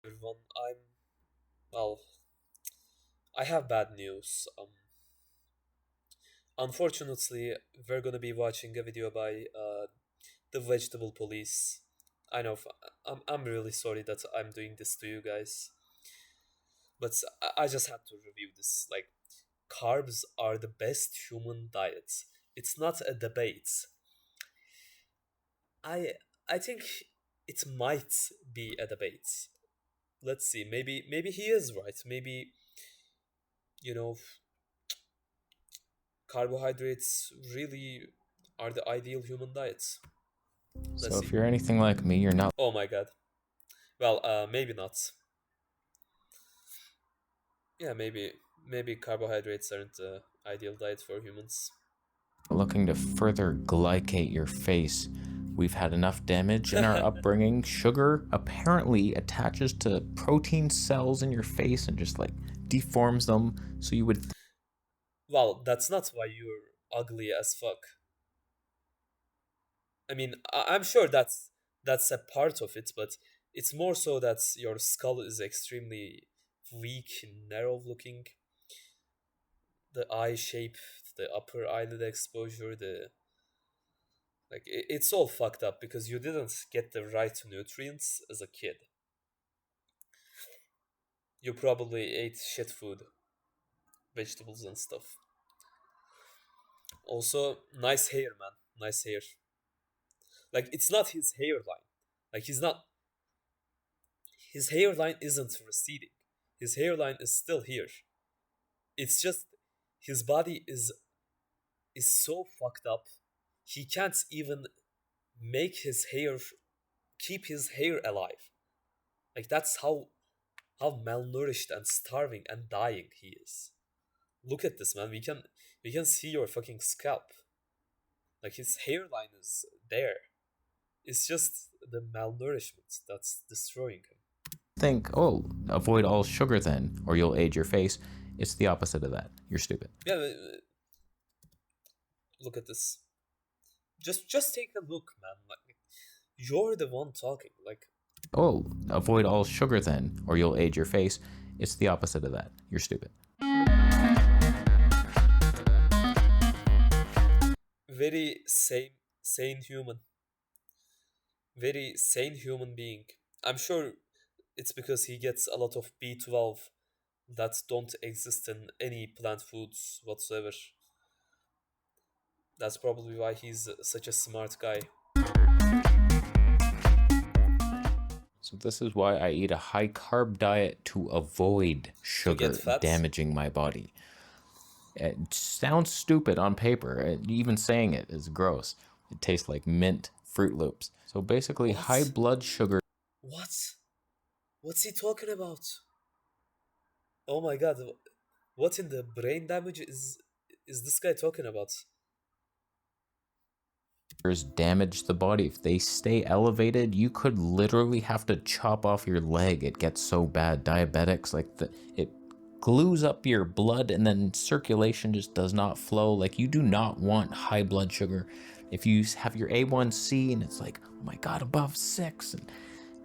Everyone, well, I have bad news. Unfortunately, we're gonna be watching a video by the Vegetable Police. I know, I'm really sorry that I'm doing this to you guys, but I just had to review this. Like, carbs are the best human diet. It's not a debate. I I think it might be a debate. Let's see. Maybe he is right. Maybe you know carbohydrates really are the ideal human diet. Let's So if see. you're anything like me, you're not Oh my god. Well, maybe not. Yeah, maybe carbohydrates aren't the ideal diet for humans. looking to further glycate your face. We've had enough damage in our upbringing. Sugar apparently attaches to protein cells in your face and just like deforms them. So you would Well, that's not why you're ugly as fuck. I mean, I'm sure that's a part of it, but it's more so that your skull is extremely weak, narrow looking. The eye shape, the upper eyelid exposure, the like it's all fucked up because you didn't get the right nutrients as a kid. You probably ate shit food, vegetables and stuff. Also, nice hair, man. Nice hair. Like it's not his hairline. Like his hairline isn't receding. His hairline is still here. It's just his body is so fucked up. He can't even make his hair keep his hair alive. Like that's how malnourished and starving and dying he is. Look at this, man. We can see your fucking scalp. Like his hairline is there. It's just the malnourishment that's destroying him. think, oh, avoid all sugar then, or you'll age your face. It's the opposite of that. You're stupid. Yeah, look at this. Just take a look, man. Like you're the one talking. Like Oh, avoid all sugar then, or you'll age your face. It's the opposite of that. You're stupid. very sane human. Very sane human being. I'm sure it's because he gets a lot of B12 that don't exist in any plant foods whatsoever. That's probably why he's such a smart guy. So this is why I eat a high carb diet to avoid To get sugar fat. damaging my body. It sounds stupid on paper. Even saying it is gross. It tastes like mint Fruit Loops. So basically, high What? blood sugar What? What's he talking about? Oh my god, what in the brain damage is this guy talking about? damage the body. If they stay elevated, you could literally have to chop off your leg. It gets so bad. Diabetics, it glues up your blood and then circulation just does not flow. Like, you do not want high blood sugar. If you have your A1C and it's like, oh my god, above 6, and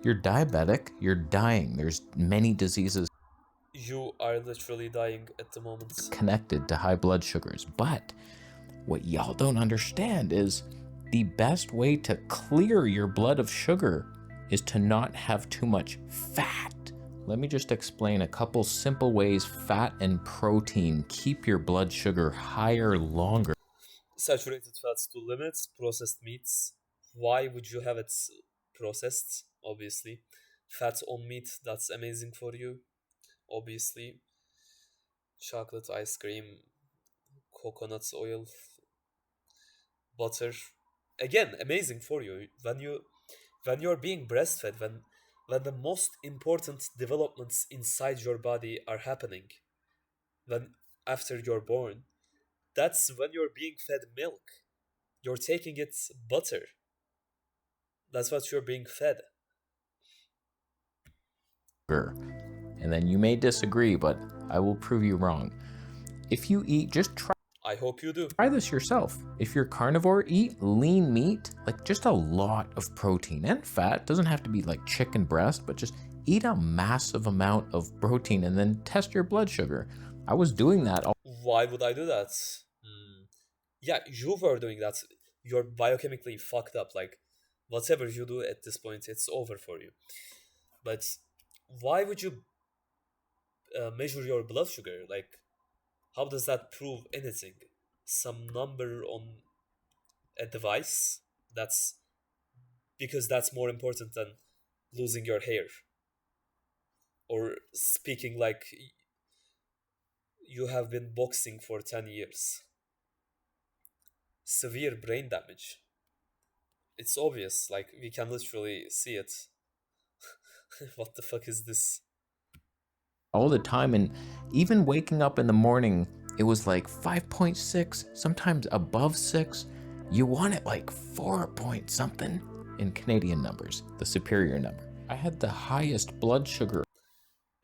you're diabetic, you're dying. There's many diseases You are literally dying at the moment. connected to high blood sugars. But what y'all don't understand is the best way to clear your blood of sugar is to not have too much fat. Let me just explain a couple simple ways fat and protein keep your blood sugar higher longer. Saturated fats to limits, processed meats. Why would you have it processed? Obviously. Fat on meat, that's amazing for you. Obviously. Chocolate, ice cream, coconut oil, butter. Again, amazing for you. When you're being breastfed, when the most important developments inside your body are happening, when after you're born, that's when you're being fed milk. You're taking it butter. That's what you're being fed. And then you may disagree, but I will prove you wrong. If you eat, just I hope you do. try this yourself. If you're carnivore, eat lean meat, like just a lot of protein and fat. Doesn't have to be like chicken breast, but just Eat a massive amount of protein and then test your blood sugar. I was doing that. Why would I do that? Yeah, you were doing that. You're biochemically fucked up. Like, whatever you do at this point, it's over for you. But why would you measure your blood sugar? Like, how does that prove anything? Some number on a device? That's because that's more important than losing your hair. Or speaking like you have been boxing for 10 years. Severe brain damage. It's obvious, like, we can literally see it. What the fuck is this? All the time, and even waking up in the morning, it was like 5.6, sometimes above 6. You want it like 4 point something in Canadian numbers, the superior number. I had the highest blood sugar.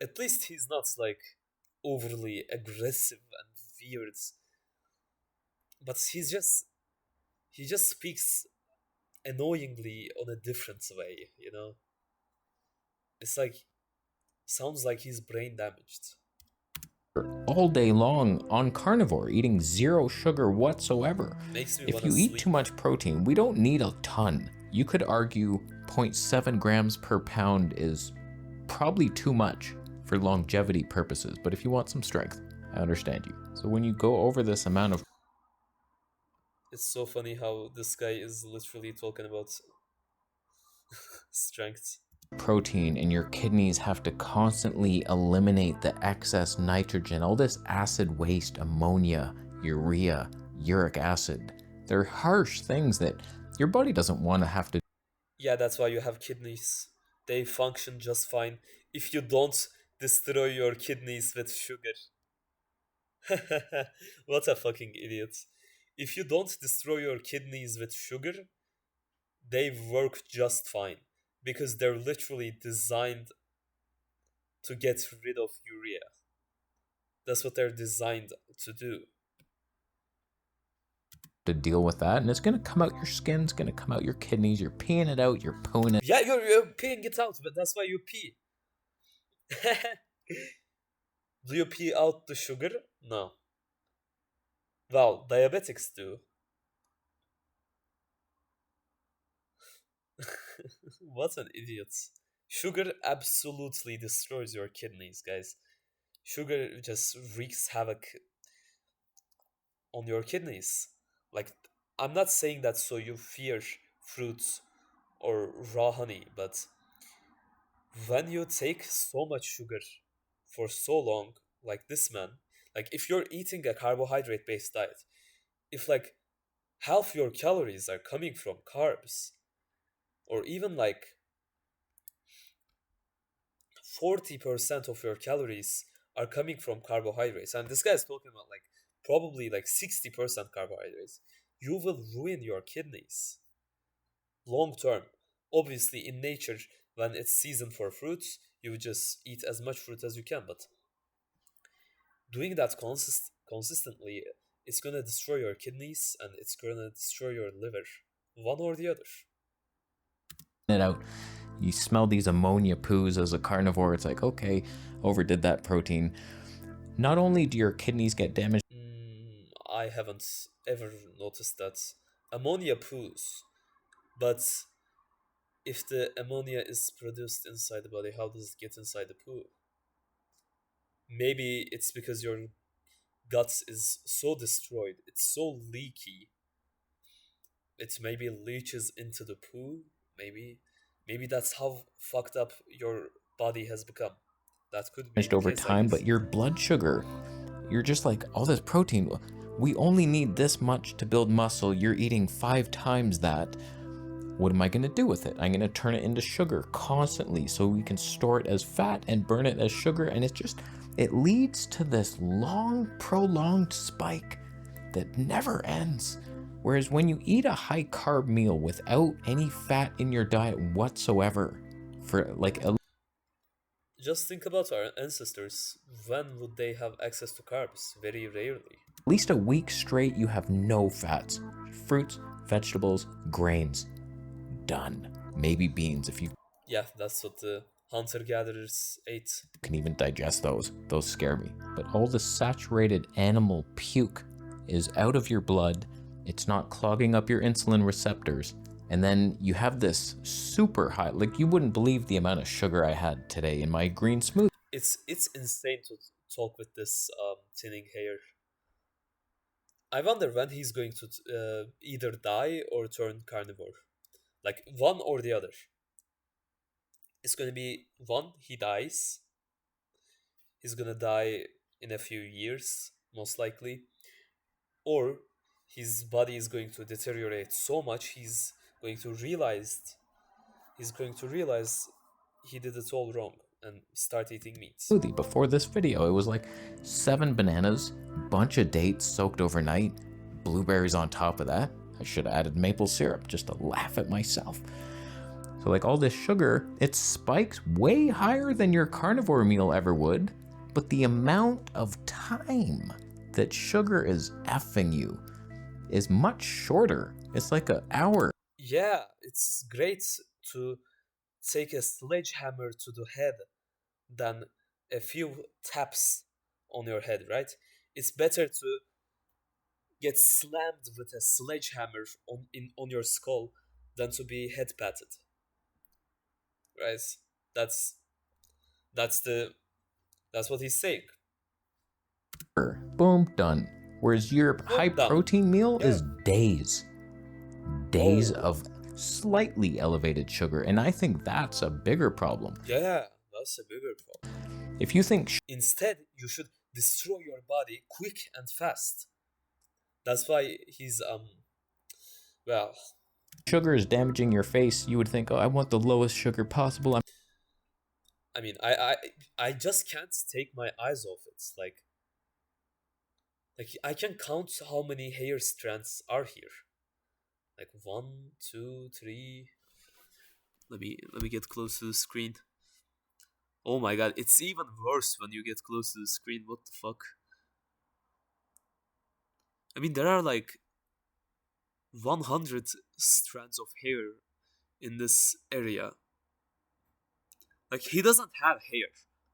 At least he's not like overly aggressive and weird, but he just speaks annoyingly on a different way, you know? It's like sounds like he's brain damaged. All day long on carnivore, eating zero sugar whatsoever. Makes me If wanna you eat sleep. too much protein, we don't need a ton. You could argue 0.7 grams per pound is probably too much for longevity purposes, but if you want some strength, I understand you. So when you go over this amount of It's so funny how this guy is literally talking about strength. protein and your kidneys have to constantly eliminate the excess nitrogen, all this acid waste, ammonia, urea, uric acid. They're harsh things that your body doesn't want to have to. Yeah, that's why you have kidneys. They function just fine if you don't destroy your kidneys with sugar. What a fucking idiot. If you don't destroy your kidneys with sugar, they work just fine because they're literally designed to get rid of urea. That's what they're designed to do. To deal with that, and it's going to come out your skin, it's going to come out your kidneys, you're peeing it out, you're pooing it. Yeah, you're peeing it out, but that's why you pee. Do you pee out the sugar? No. Well, diabetics do. What an idiot. Sugar absolutely destroys your kidneys, guys. Sugar just wreaks havoc on your kidneys. Like, I'm not saying that so you fear fruits or raw honey, but when you take so much sugar for so long, like this man, like if you're eating a carbohydrate based diet, if like half your calories are coming from carbs, or even like 40% of your calories are coming from carbohydrates, and this guy is talking about like probably like 60% carbohydrates, you will ruin your kidneys long term. Obviously, in nature, when it's season for fruits, you just eat as much fruit as you can, but doing that consistently, it's gonna destroy your kidneys and it's gonna destroy your liver, one or the other. It out. You smell these ammonia poos as a carnivore. It's like, okay, overdid that protein. Not only do your kidneys get damaged, I haven't ever noticed that. Ammonia poos, but if the ammonia is produced inside the body, how does it get inside the poo? Maybe it's because your guts is so destroyed, it's so leaky, it maybe leaches into the poo. Maybe that's how fucked up your body has become. That could be the over case, I time, guess. but your blood sugar, you're just like, all this protein, we only need this much to build muscle. You're eating 5 times that. What am I going to do with it? I'm going to turn it into sugar constantly so we can store it as fat and burn it as sugar. And it leads to this long, prolonged spike that never ends. Whereas when you eat a high carb meal without any fat in your diet whatsoever, for like Just think about our ancestors. When would they have access to carbs? Very rarely. at least a week straight, you have no fats. Fruits, vegetables, grains. Done. Maybe beans if you. Yeah, that's what the hunter-gatherers ate. Can even digest those. Those scare me. But all the saturated animal puke is out of your blood. It's not clogging up your insulin receptors. And then you have this super high, like you wouldn't believe the amount of sugar I had today in my green smoothie. It's insane to talk with this thinning hair. I wonder when he's going to either die or turn carnivore. Like one or the other. It's gonna be one, he dies. He's gonna die in a few years, most likely. Or his body is going to deteriorate so much he's going to realize he did it all wrong and start eating meat. Before this video, it was like 7 bananas, bunch of dates soaked overnight, blueberries on top of that. I should have added maple syrup just to laugh at myself. So like all this sugar, it spikes way higher than your carnivore meal ever would, but the amount of time that sugar is effing you is much shorter. It's like an hour. Yeah, it's great to take a sledgehammer to the head than a few taps on your head, right? It's better to get slammed with a sledgehammer on your skull than to be head patted. Right? That's that's the that's what he's saying. Boom, done. Whereas your high done. protein meal Yeah. is days of slightly elevated sugar, and I think that's a bigger problem. Yeah, that's a bigger problem. If you think Instead, you should destroy your body quick and fast. That's why he's well, sugar is damaging your face, you would think, oh, I want the lowest sugar possible. I mean, I just can't take my eyes off it. Like I can count how many hair strands are here. Like 1, 2, 3. Let me get close to the screen. Oh my god, it's even worse when you get close to the screen. What the fuck? I mean, there are like 100 strands of hair in this area. Like, he doesn't have hair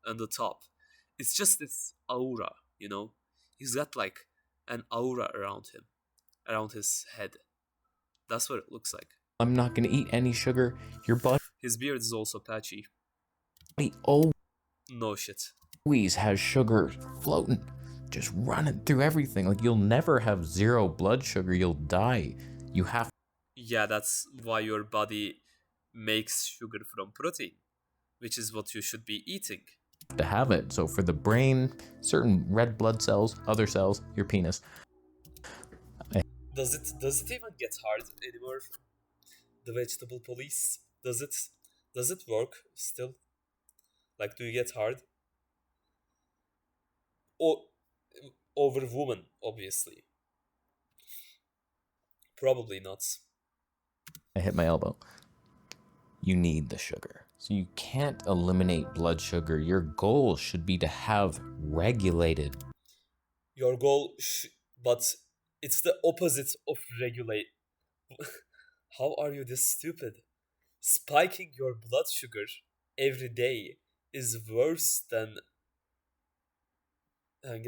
on the top. It's just this aura, you know? He's got like an aura around him, around his head. That's what it looks like. I'm not gonna eat any sugar. Your body. His beard is also patchy. No shit. Always has sugar floating, just running through everything. Like you'll never have 0 blood sugar. You'll die. You have. Yeah, that's why your body makes sugar from protein, which is what you should be eating. To have it. So for the brain, certain red blood cells, other cells, your penis. Does it even get hard anymore? The vegetable police? Does it work still? Like, do you get hard? Or over woman, obviously. Probably not. I hit my elbow. You need the sugar. So you can't eliminate blood sugar. Your goal should be to have regulated. Your goal, but it's the opposite of regulate. How are you this stupid? Spiking your blood sugar every day is worse than. I'm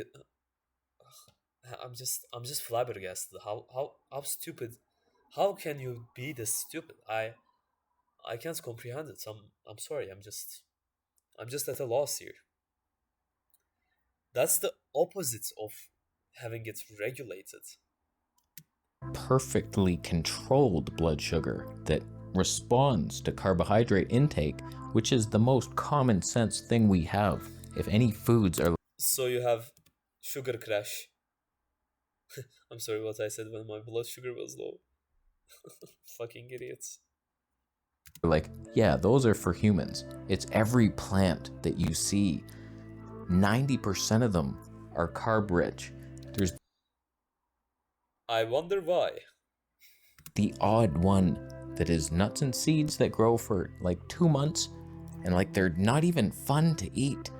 just flabbergasted. How stupid? How can you be this stupid? I can't comprehend it. I'm sorry. I'm just at a loss here. That's the opposite of having it regulated. Perfectly controlled blood sugar that responds to carbohydrate intake, which is the most common sense thing we have. If any foods are. So you have sugar crash. I'm sorry what I said when my blood sugar was low. Fucking idiots. Like, yeah, those are for humans. It's every plant that you see. 90% of them are carb rich. There's. I wonder why. The odd one that is nuts and seeds that grow for like 2 months and like they're not even fun to eat.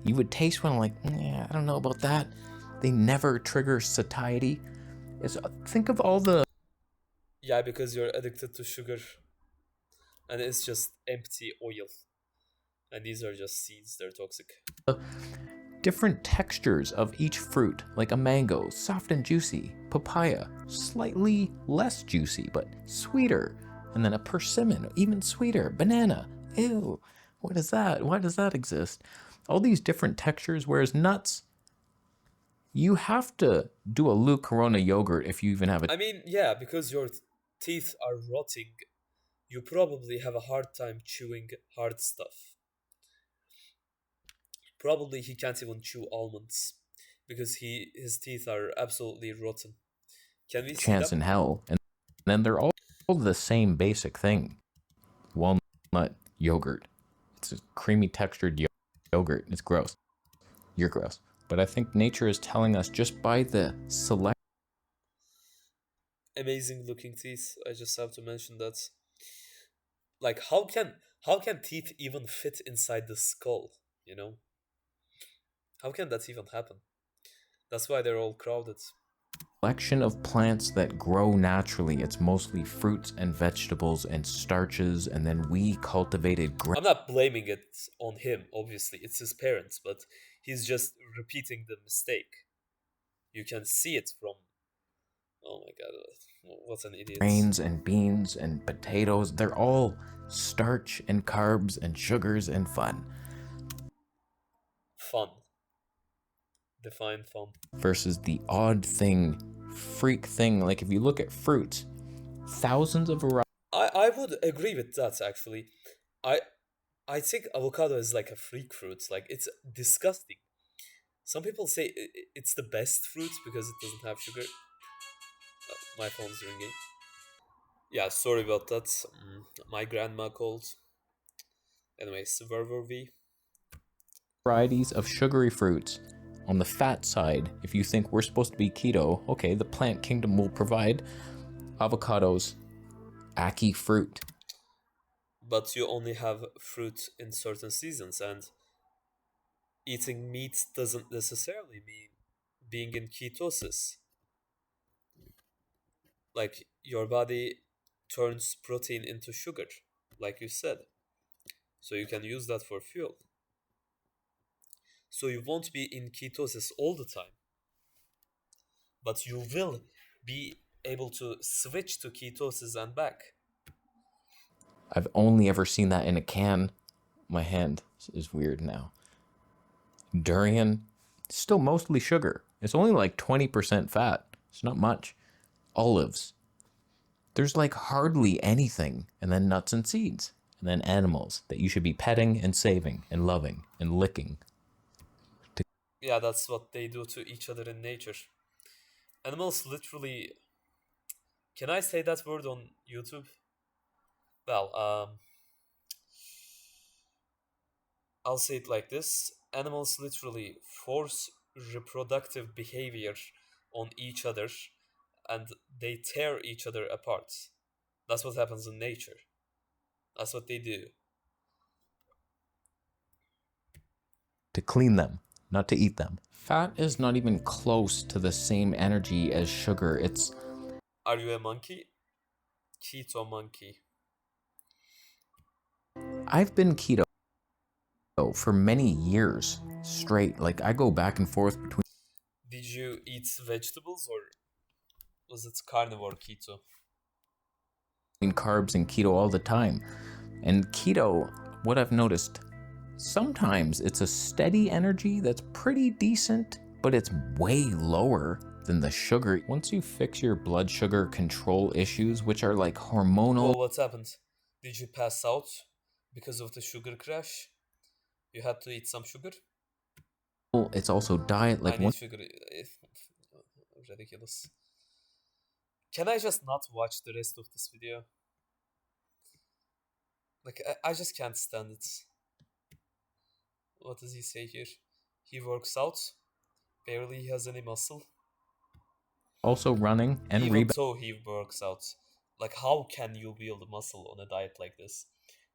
You would taste one like, yeah, I don't know about that. They never trigger satiety. Think of all the. Yeah, because you're addicted to sugar. And it's just empty oil. And these are just seeds, they're toxic. Different textures of each fruit, like a mango, soft and juicy, papaya, slightly less juicy but sweeter, and then a persimmon, even sweeter, banana. Ew, what is that? Why does that exist? All these different textures, whereas nuts, you have to do a Luke Corona yogurt if you even have a I mean, yeah, because your teeth are rotting, you probably have a hard time chewing hard stuff. Probably he can't even chew almonds because his teeth are absolutely rotten. Can we see chance them? in hell. And then they're all the same basic thing. Walnut yogurt. It's a creamy textured yogurt. It's gross. You're gross. But I think nature is telling us just by the select Amazing looking teeth. I just have to mention that. Like how can teeth even fit inside the skull, you know? How can that even happen? That's why they're all crowded. selection of plants that grow naturally. It's mostly fruits and vegetables and starches, and then we cultivated I'm not blaming it on him, obviously. It's his parents, but he's just repeating the mistake. You can see it from. Oh my god, what an idiot. grains and beans and potatoes. They're all starch and carbs and sugars and fun. Fun. Define fun. Versus the odd thing, freak thing. Like if you look at fruits, thousands of varieties. I would agree with that actually. I I think avocado is like a freak fruit. Like it's disgusting. Some people say it's the best fruit because it doesn't have sugar. My phone's ringing. Yeah, sorry about that. My grandma called. Anyways, where were we? Varieties of sugary fruits. On the fat side, if you think we're supposed to be keto, okay, the plant kingdom will provide avocados, ackee fruit. But you only have fruit in certain seasons, and eating meat doesn't necessarily mean being in ketosis. Like your body turns protein into sugar, like you said. So you can use that for fuel. So you won't be in ketosis all the time, but you will be able to switch to ketosis and back. I've only ever seen that in a can. My hand is weird now. Durian, still mostly sugar. It's only like 20% fat. It's not much. Olives. There's like hardly anything. And then nuts and seeds. And then animals that you should be petting and saving and loving and licking. Yeah, that's what they do to each other in nature. Animals literally. Can I say that word on YouTube? Well, I'll say it like this: animals literally force reproductive behavior on each other, and they tear each other apart. That's what happens in nature. That's what they do. To clean them, not to eat them. Fat is not even close to the same energy as sugar. It's Are you a monkey? Keto monkey. I've been keto for many years straight. Like I go back and forth between Did you eat vegetables or was it carnivore keto? carbs and keto all the time. And keto, what I've noticed, sometimes it's a steady energy that's pretty decent, but it's way lower than the sugar. Once you fix your blood sugar control issues, which are like hormonal. Oh, what happened? Did you pass out because of the sugar crash? You had to eat some sugar? It's also diet. I Like need sugar. Ridiculous. Can I just not watch the rest of this video? Like, I just can't stand it. What does he say here? He works out. Barely he has any muscle. also running and Even so, he works out. Like, how can you build muscle on a diet like this?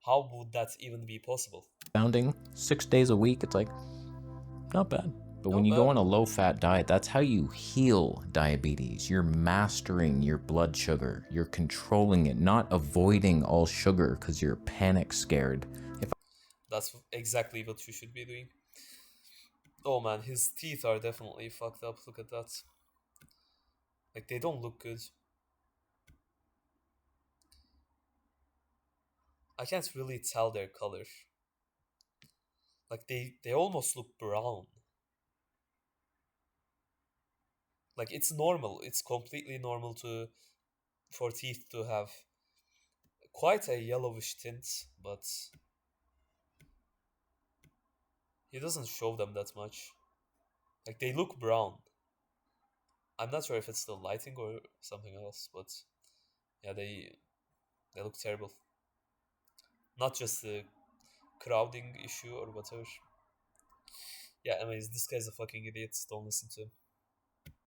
How would that even be possible? rebounding 6 days a week. It's like not bad. But when Not you go bad. on a low-fat diet, that's how you heal diabetes. You're mastering your blood sugar. You're controlling it, not avoiding all sugar because you're panic scared. That's exactly what you should be doing. Oh man, his teeth are definitely fucked up. Look at that. Like they don't look good. I can't really tell their color. Like they almost look brown. Like it's normal. It's completely normal to for teeth to have quite a yellowish tint, but he doesn't show them that much. Like they look brown. I'm not sure if it's the lighting or something else, but yeah, they look terrible. Not just the crowding issue or whatever. Yeah, anyways, this guy's a fucking idiot. Don't listen to him.